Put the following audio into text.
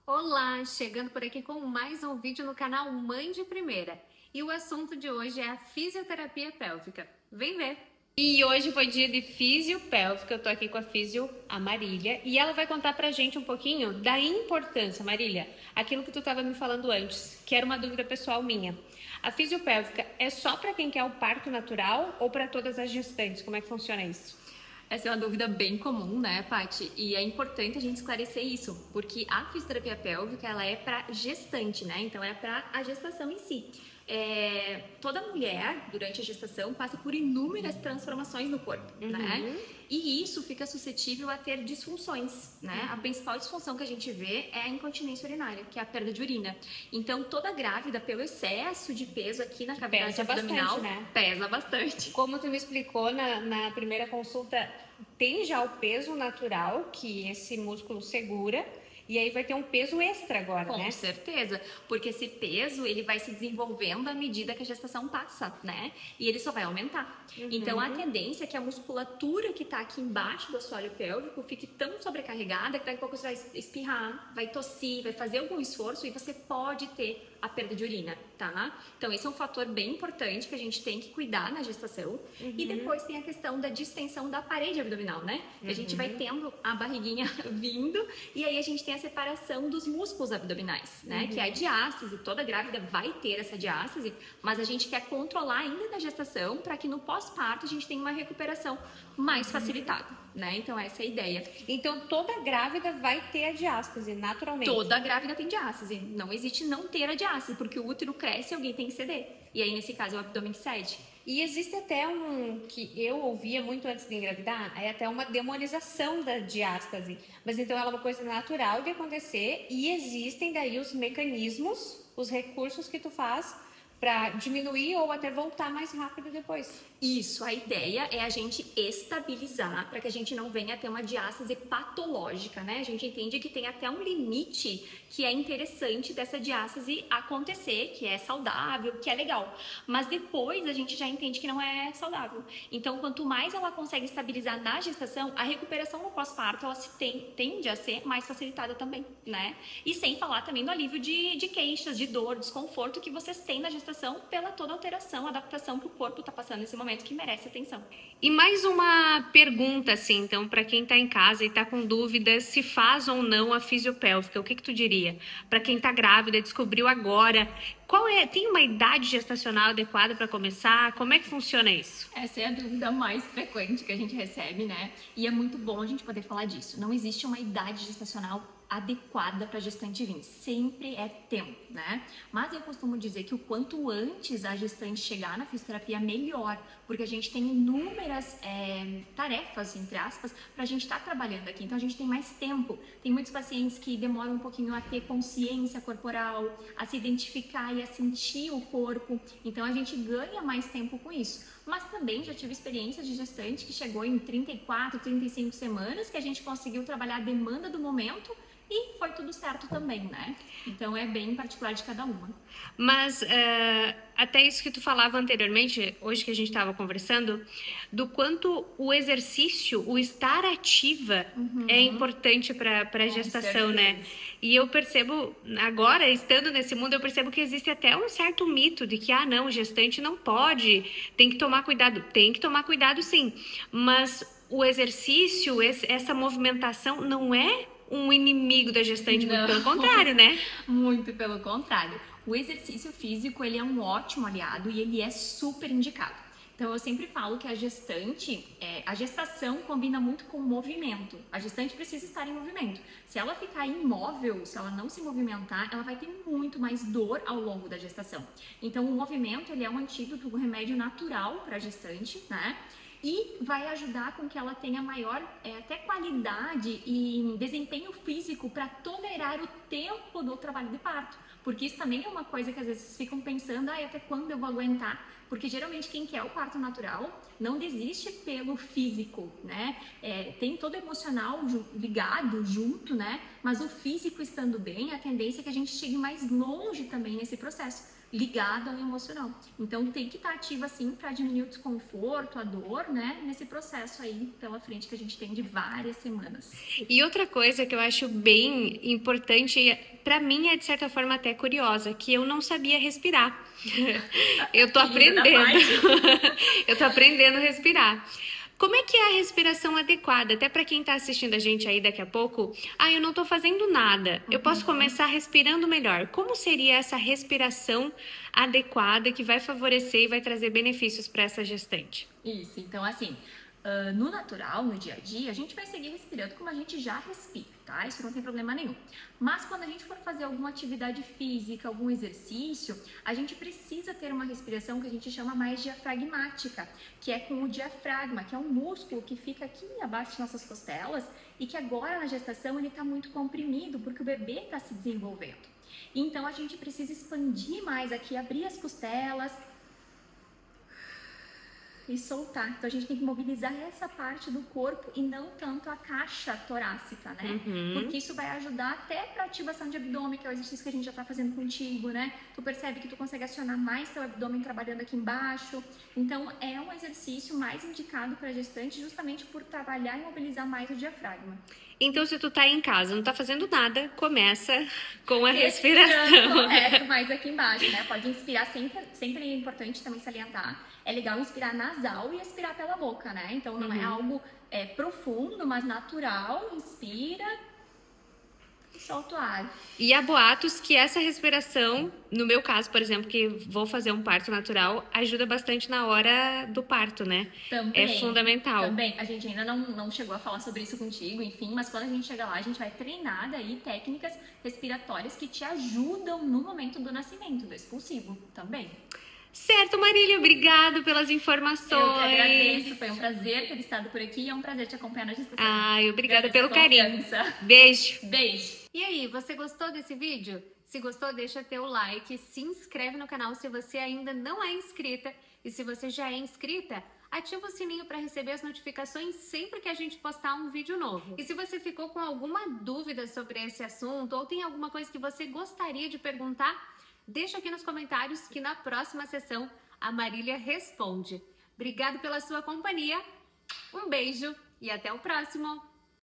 Olá, chegando por aqui com mais um vídeo no canal Mãe de Primeira. E o assunto de hoje é a fisioterapia pélvica. Vem ver! E hoje foi dia de fisiopélvica, eu tô aqui com a físio, a Marília, e ela vai contar pra gente um pouquinho da importância, Marília, aquilo que tu estava me falando antes, que era uma dúvida pessoal minha. A fisiopélvica é só para quem quer o parto natural ou para todas as gestantes? Como é que funciona isso? Essa é uma dúvida bem comum, né, Paty? E é importante a gente esclarecer isso, porque a fisioterapia pélvica, ela é para gestante, né? Então, é para a gestação em si. Toda mulher, durante a gestação, passa por inúmeras transformações no corpo, né? E isso fica suscetível a ter disfunções, né? A principal disfunção que a gente vê é a incontinência urinária, que é a perda de urina. Então, toda grávida, pelo excesso de peso aqui na cavidade Pesa abdominal, bastante, né? pesa bastante. Como tu me explicou na primeira consulta, tem já o peso natural que esse músculo segura, e aí vai ter um peso extra agora, né? Com certeza, porque esse peso ele vai se desenvolvendo à medida que a gestação passa, né? E ele só vai aumentar. Então a tendência é que a musculatura que tá aqui embaixo do assoalho pélvico fique tão sobrecarregada que daqui a pouco você vai espirrar, vai tossir, vai fazer algum esforço e você pode ter a perda de urina, tá? Então esse é um fator bem importante que a gente tem que cuidar na gestação. E depois tem a questão da distensão da parede abdominal, né? A gente vai tendo a barriguinha vindo e aí a gente tem a separação dos músculos abdominais, né? Que é a diástase, toda grávida vai ter essa diástase, mas a gente quer controlar ainda na gestação para que no pós-parto a gente tenha uma recuperação mais facilitada, né? Então essa é a ideia. Então toda grávida vai ter a diástase, naturalmente. Toda grávida tem diástase, não existe não ter a diástase, porque o útero cresce e alguém tem que ceder. E aí nesse caso é o abdômen que cede. E existe até que eu ouvia muito antes de engravidar, é até uma demonização da diástase. Mas então ela é uma coisa natural de acontecer e existem daí os mecanismos, os recursos que tu faz para diminuir ou até voltar mais rápido depois. Isso, a ideia é a gente estabilizar para que a gente não venha a ter uma diástase patológica, né? A gente entende que tem até um limite que é interessante dessa diástase acontecer, que é saudável, que é legal. Mas depois a gente já entende que não é saudável. Então, quanto mais ela consegue estabilizar na gestação, a recuperação no pós-parto ela tende a ser mais facilitada também, né? E sem falar também no alívio de queixas, de dor, desconforto que vocês têm na gestação pela toda alteração, adaptação que o corpo está passando nesse momento que merece atenção. E mais uma pergunta, assim, então, para quem está em casa e está com dúvidas se faz ou não a fisiopélvica, o que tu diria? Para quem está grávida, descobriu agora, tem uma idade gestacional adequada para começar? Como é que funciona isso? Essa é a dúvida mais frequente que a gente recebe, né? E é muito bom a gente poder falar disso. Não existe uma idade gestacional adequada para a gestante vir. Sempre é tempo, né? Mas eu costumo dizer que o quanto antes a gestante chegar na fisioterapia, melhor, porque a gente tem inúmeras tarefas, entre aspas, para a gente estar trabalhando aqui. Então a gente tem mais tempo. Tem muitos pacientes que demoram um pouquinho a ter consciência corporal, a se identificar e a sentir o corpo. Então a gente ganha mais tempo com isso. Mas também já tive experiências de gestante que chegou em 34, 35 semanas, que a gente conseguiu trabalhar a demanda do momento e foi tudo certo também, né? Então é bem particular de cada uma. Mas até isso que tu falava anteriormente, hoje que a gente estava conversando, do quanto o exercício, o estar ativa é importante para a gestação, né? E eu percebo, agora, estando nesse mundo, eu percebo que existe até um certo mito de que, não, gestante não pode, tem que tomar cuidado. Tem que tomar cuidado, sim. Mas o exercício, essa movimentação não é um inimigo da gestante, muito pelo contrário, né? Muito pelo contrário. O exercício físico, ele é um ótimo aliado e ele é super indicado. Então, eu sempre falo que a gestação combina muito com o movimento. A gestante precisa estar em movimento. Se ela ficar imóvel, se ela não se movimentar, ela vai ter muito mais dor ao longo da gestação. Então, o movimento, ele é um antídoto, um remédio natural para a gestante, né? E vai ajudar com que ela tenha maior até qualidade e desempenho físico para tolerar o tempo do trabalho de parto. Porque isso também é uma coisa que às vezes ficam pensando, até quando eu vou aguentar? Porque geralmente quem quer o parto natural não desiste pelo físico, né? Tem todo o emocional ligado junto, né? Mas o físico estando bem, a tendência é que a gente chegue mais longe também nesse processo. ligado ao emocional. Então tem que estar ativa sim para diminuir o desconforto, a dor, né? Nesse processo aí pela frente que a gente tem de várias semanas. E outra coisa que eu acho bem importante, para mim é de certa forma até curiosa, que eu não sabia respirar. Eu tô aprendendo. Eu tô aprendendo a respirar. Como é que é a respiração adequada? Até para quem está assistindo a gente aí daqui a pouco, eu não estou fazendo nada. Eu posso começar respirando melhor. Como seria essa respiração adequada que vai favorecer e vai trazer benefícios para essa gestante? Isso, então assim, no natural, no dia a dia, a gente vai seguir respirando como a gente já respira, tá? Isso não tem problema nenhum. Mas quando a gente for fazer alguma atividade física, algum exercício, a gente precisa ter uma respiração que a gente chama mais diafragmática, que é com o diafragma, que é um músculo que fica aqui abaixo das nossas costelas e que agora na gestação ele está muito comprimido porque o bebê está se desenvolvendo. Então a gente precisa expandir mais aqui, abrir as costelas e soltar. Então a gente tem que mobilizar essa parte do corpo e não tanto a caixa torácica, né? Porque isso vai ajudar até para ativação de abdômen, que é o exercício que a gente já tá fazendo contigo, né? Tu percebe que tu consegue acionar mais teu abdômen trabalhando aqui embaixo. Então é um exercício mais indicado para gestante justamente por trabalhar e mobilizar mais o diafragma. Então, se tu tá em casa, não tá fazendo nada, começa com a respiração. Correto, mais aqui embaixo, né? Pode inspirar, sempre é importante também salientar. É legal inspirar nasal e expirar pela boca, né? Então não é algo profundo, mas natural. Inspira e solta o ar. E há boatos que essa respiração, no meu caso, por exemplo, que vou fazer um parto natural, ajuda bastante na hora do parto, né? Também, é fundamental. Também, a gente ainda não chegou a falar sobre isso contigo, enfim, mas quando a gente chegar lá, a gente vai treinar daí técnicas respiratórias que te ajudam no momento do nascimento, do expulsivo também. Certo, Marília, obrigado pelas informações. Eu que agradeço, foi um prazer ter estado por aqui e é um prazer te acompanhar na gestação. Obrigada pelo carinho. Beijo. Beijo. E aí, você gostou desse vídeo? Se gostou, deixa teu like, se inscreve no canal se você ainda não é inscrita. E se você já é inscrita, ativa o sininho para receber as notificações sempre que a gente postar um vídeo novo. E se você ficou com alguma dúvida sobre esse assunto ou tem alguma coisa que você gostaria de perguntar, deixa aqui nos comentários que na próxima sessão a Marília responde. Obrigado pela sua companhia, um beijo e até o próximo!